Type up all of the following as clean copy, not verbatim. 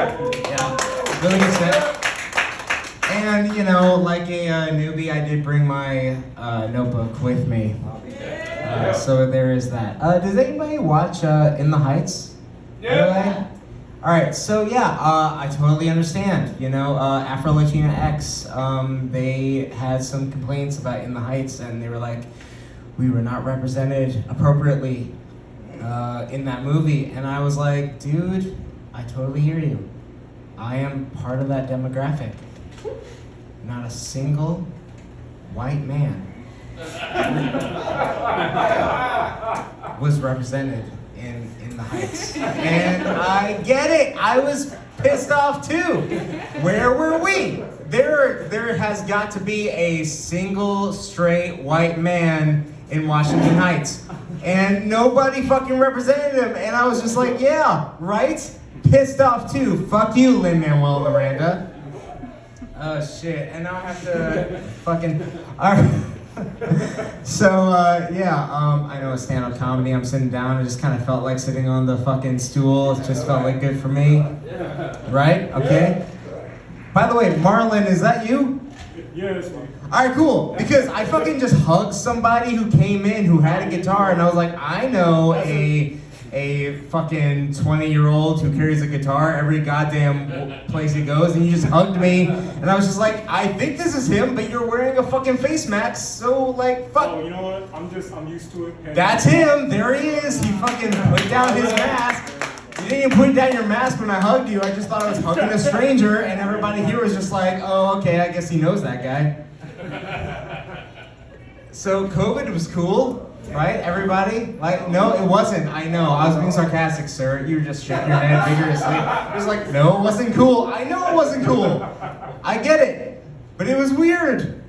Yeah, really good set. And, you know, like a newbie, I did bring my notebook with me. So there is that. Does anybody watch In the Heights? Yeah. All right, so yeah, I totally understand. You know, Afro-Latina X, they had some complaints about In the Heights, and they were like, we were not represented appropriately in that movie. And I was like, dude, I totally hear you. I am part of that demographic. Not a single white man was represented in the Heights. And I get it. I was pissed off too. Where were we? There has got to be a single straight white man in Washington Heights. And nobody fucking represented him. And I was just like, yeah, right? Pissed off too. Fuck you, Lin-Manuel Miranda. Oh shit, and now I have to fucking... Alright. So, I know it's stand-up comedy. I'm sitting down. I just kind of felt like sitting on the fucking stool. It just felt like good for me. Right? Okay? By the way, Marlon, is that you? Yes, man. Alright, cool. Because I fucking just hugged somebody who came in who had a guitar, and I was like, I know a fucking 20-year-old who carries a guitar every goddamn place he goes, and you just hugged me, and I was just like, I think this is him, but you're wearing a fucking face mask, so like, fuck. Oh, you know what? I'm used to it. That's him. There he is. He fucking put down his mask. You didn't even put down your mask when I hugged you. I just thought I was hugging a stranger, and everybody here was just like, oh, okay, I guess he knows that guy. So COVID was cool. Right, everybody? Like, no, it wasn't. I know. I was being sarcastic, sir. You were just shaking your head vigorously. It was like, no, it wasn't cool. I know it wasn't cool. I get it. But it was weird.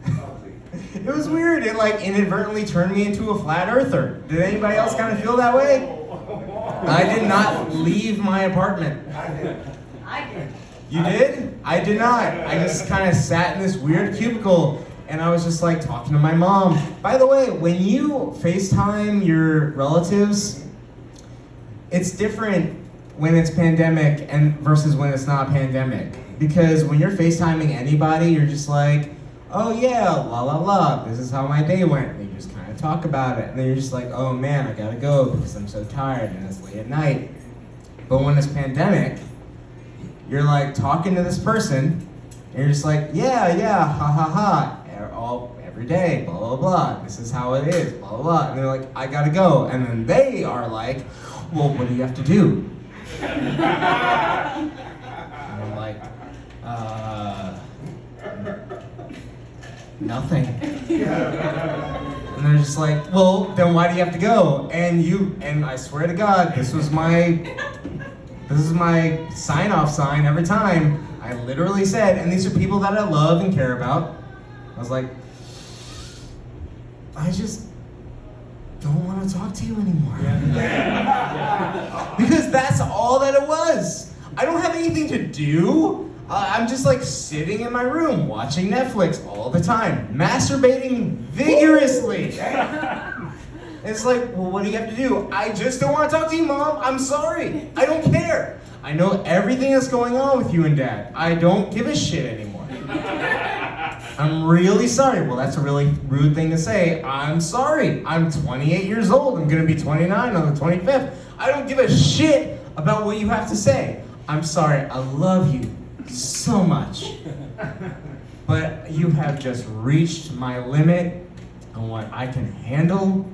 It was weird. It like inadvertently turned me into a flat earther. Did anybody else kind of feel that way? I did not leave my apartment. I did. You did? I did not. I just kind of sat in this weird cubicle. And I was just like talking to my mom. By the way, when you FaceTime your relatives, it's different when it's pandemic and versus when it's not pandemic. Because when you're FaceTiming anybody, you're just like, oh yeah, la la la, this is how my day went. And you just kind of talk about it. And then you're just like, oh man, I gotta go because I'm so tired and it's late at night. But when it's pandemic, you're like talking to this person, and you're just like, yeah, ha ha ha. Every day, blah, blah, blah. This is how it is, blah, blah, blah. And they're like, I gotta go. And then they are like, well, what do you have to do? And I'm like, nothing. And they're just like, well, then why do you have to go? And I swear to God, this is my sign-off sign every time. I literally said, and these are people that I love and care about. I was like, I just don't want to talk to you anymore. Because that's all that it was. I don't have anything to do. I'm just like sitting in my room watching Netflix all the time, masturbating vigorously. It's like, well, what do you have to do? I just don't want to talk to you, Mom. I'm sorry. I don't care. I know everything that's going on with you and Dad. I don't give a shit anymore. I'm really sorry. Well, that's a really rude thing to say. I'm sorry. I'm 28 years old. I'm going to be 29 on the 25th. I don't give a shit about what you have to say. I'm sorry. I love you so much. But you have just reached my limit on what I can handle.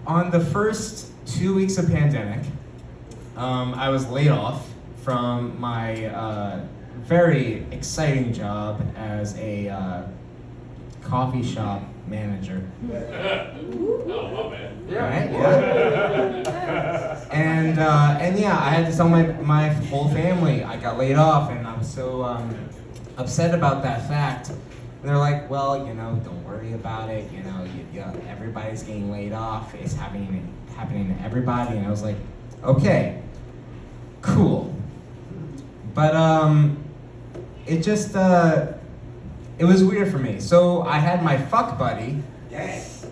On the first 2 weeks of pandemic, I was laid off from my very exciting job as a coffee shop manager. Right? Yeah. And yeah, I had to tell my whole family I got laid off, and I was so upset about that fact. And they're like, well, you know, don't worry about it. You know, everybody's getting laid off. It's happening to everybody. And I was like, okay, cool. But it just it was weird for me. So I had my fuck buddy. Yes.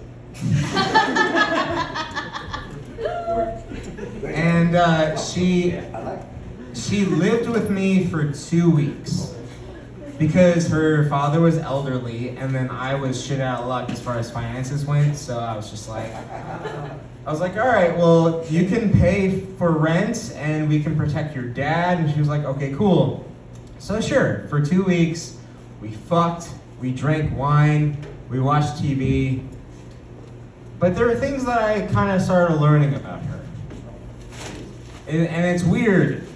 And she She lived with me for 2 weeks because her father was elderly, and then I was shit out of luck as far as finances went. So I was just like, all right, well, you can pay for rent and we can protect your dad. And she was like, okay, cool. So sure, for 2 weeks, we fucked, we drank wine, we watched TV. But there are things that I kind of started learning about her. And it's weird,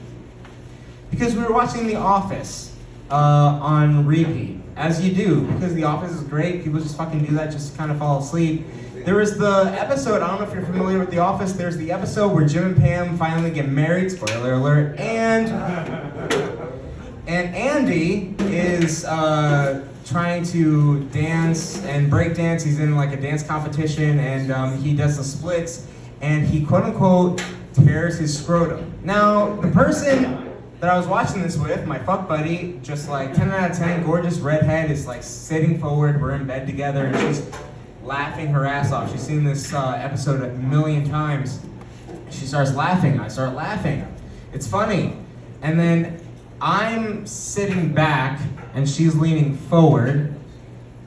because we were watching The Office on repeat, as you do, because The Office is great. People just fucking do that just to kind of fall asleep. There was the episode, I don't know if you're familiar with The Office, there's the episode where Jim and Pam finally get married, spoiler alert, and Andy is trying to dance and break dance. He's in like a dance competition, and he does the splits, and he quote unquote tears his scrotum. Now, the person that I was watching this with, my fuck buddy, just like 10 out of 10, gorgeous redhead, is like sitting forward, we're in bed together, and she's laughing her ass off. She's seen this episode a million times. She starts laughing, I start laughing. It's funny. And then I'm sitting back and she's leaning forward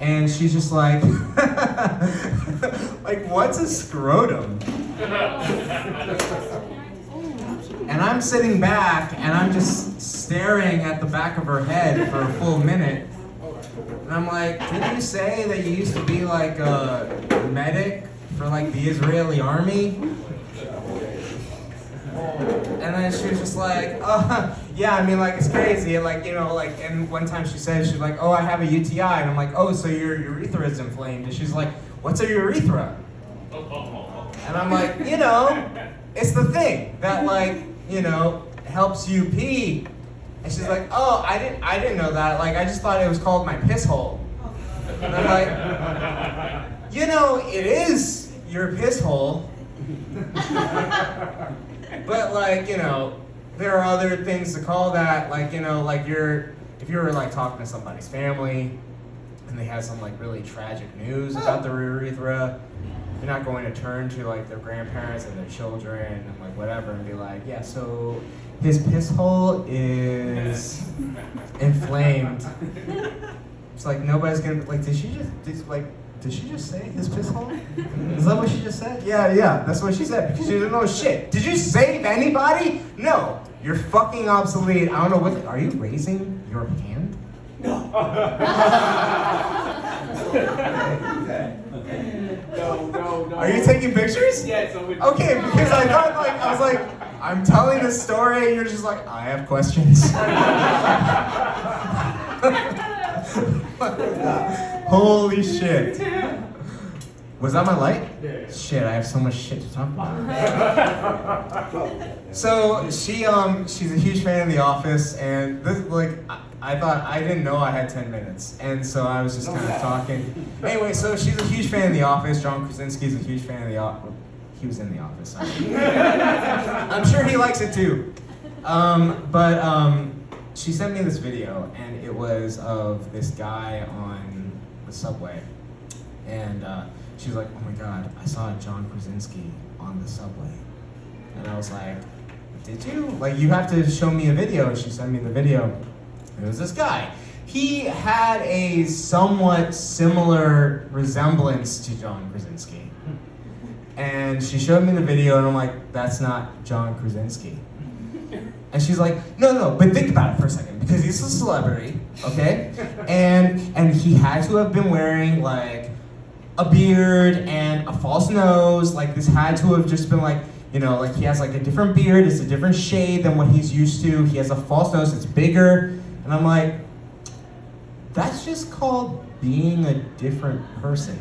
and she's just like, like, what's a scrotum? And I'm sitting back and I'm just staring at the back of her head for a full minute. And I'm like, didn't you say that you used to be like a medic for like the Israeli army? And then she was just like, yeah, I mean, like, it's crazy. Like, you know, like, and one time she said, she's like, oh, I have a UTI. And I'm like, oh, so your urethra is inflamed. And she's like, what's a urethra? And I'm like, you know, it's the thing that, like, you know, helps you pee. And she's like, oh, I didn't know that. Like, I just thought it was called my piss hole. And I'm like, you know, it is your piss hole. But, like, you know, there are other things to call that, like, you know, like if you're like talking to somebody's family and they have some like really tragic news about their urethra, you're not going to turn to like their grandparents and their children and like whatever and be like, yeah, so his piss hole is inflamed. It's like nobody's gonna like, did she just say his piss hole? Is that what she just said? Yeah, that's what she said, because she didn't know shit. Did you save anybody? No. You're fucking obsolete. I don't know what, are you raising your hand? No. No. Are you taking pictures? Yes. Okay, because I thought like, I was like, I'm telling this story and you're just like, I have questions. Holy shit. Was that my light? Yeah. Shit, I have so much shit to talk about. So she's a huge fan of The Office, and this, like, I thought, I didn't know I had 10 minutes, and so I was just kind of talking. Anyway, so she's a huge fan of The Office. John Krasinski's a huge fan of The Office. He was in The Office. I'm sure he likes it too. But she sent me this video, and it was of this guy on the subway, and she was like, oh my god, I saw John Krasinski on the subway. And I was like, did you? Like, you have to show me a video. And she sent me the video. It was this guy. He had a somewhat similar resemblance to John Krasinski. And she showed me the video, and I'm like, that's not John Krasinski. And she's like, no, but think about it for a second, because he's a celebrity, okay? And he had to have been wearing, like, a beard and a false nose. Like, this had to have just been, like, you know, like, he has, like, a different beard. It's a different shade than what he's used to. He has a false nose. It's bigger. And I'm like, that's just called being a different person.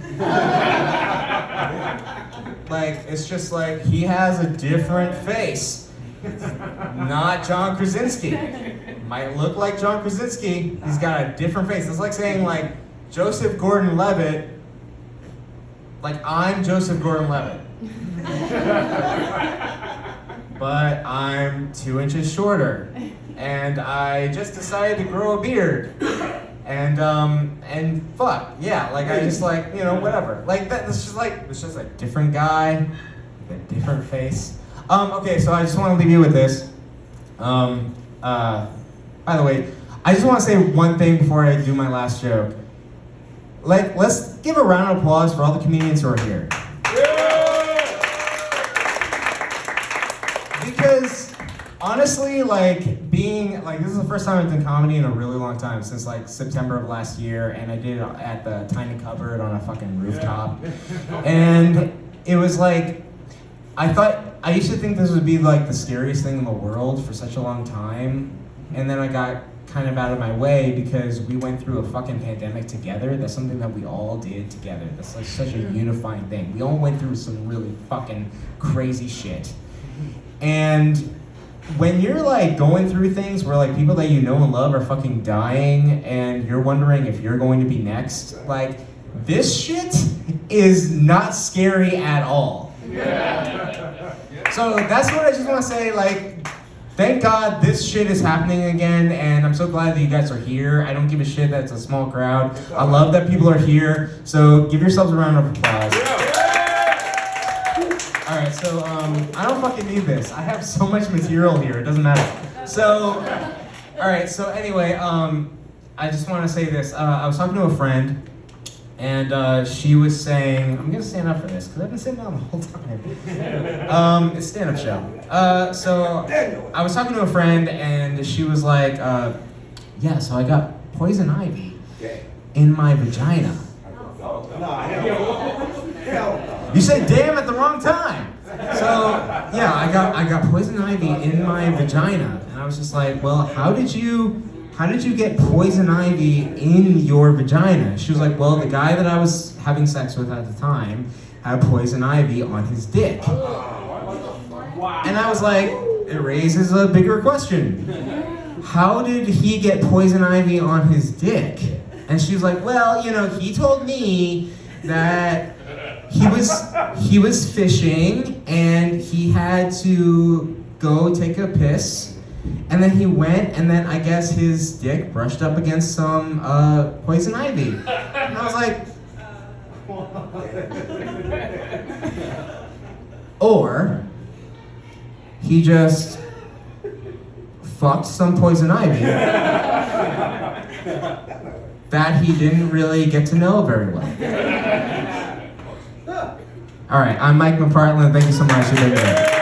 Like, it's just like, he has a different face. Not John Krasinski. Might look like John Krasinski. He's got a different face. It's like saying, like, Joseph Gordon-Levitt. Like, I'm Joseph Gordon-Levitt. But I'm 2 inches shorter. And I just decided to grow a beard. And fuck, yeah, like, I just, like, you know, whatever. Like, it's just a different guy, a different face. Okay, so I just want to leave you with this. By the way, I just want to say one thing before I do my last joke. Like, let's give a round of applause for all the comedians who are here. Because honestly, like this is the first time I've done comedy in a really long time, since like September of last year, and I did it at the Tiny Cupboard on a fucking rooftop. And it was like, I used to think this would be like the scariest thing in the world for such a long time, and then I got kind of out of my way because we went through a fucking pandemic together. That's something that we all did together. That's like such a unifying thing. We all went through some really fucking crazy shit. And when you're like going through things where like people that you know and love are fucking dying and you're wondering if you're going to be next, like this shit is not scary at all. So that's what I just want to say, like, thank God this shit is happening again, and I'm so glad that you guys are here. I don't give a shit that it's a small crowd. I love that people are here, so give yourselves a round of applause. Alright, so I don't fucking need this. I have so much material here, it doesn't matter. So, alright, so anyway, I just want to say this. I was talking to a friend, and she was saying, I'm gonna stand up for this, because I've been sitting down the whole time. It's a stand-up show. So, I was talking to a friend, and she was like, yeah, so I got poison ivy in my vagina. You said damn at the wrong time. So, yeah, I got poison ivy in my vagina. And I was just like, well, how did you get poison ivy in your vagina? She was like, well, the guy that I was having sex with at the time had poison ivy on his dick. And I was like, it raises a bigger question. How did he get poison ivy on his dick? And she was like, well, you know, he told me that he was fishing and he had to go take a piss, and then he went, and then I guess his dick brushed up against some poison ivy. And I was like, or he just fucked some poison ivy that he didn't really get to know very well. All right, I'm Mike McPartland. Thank you so much. You've been great.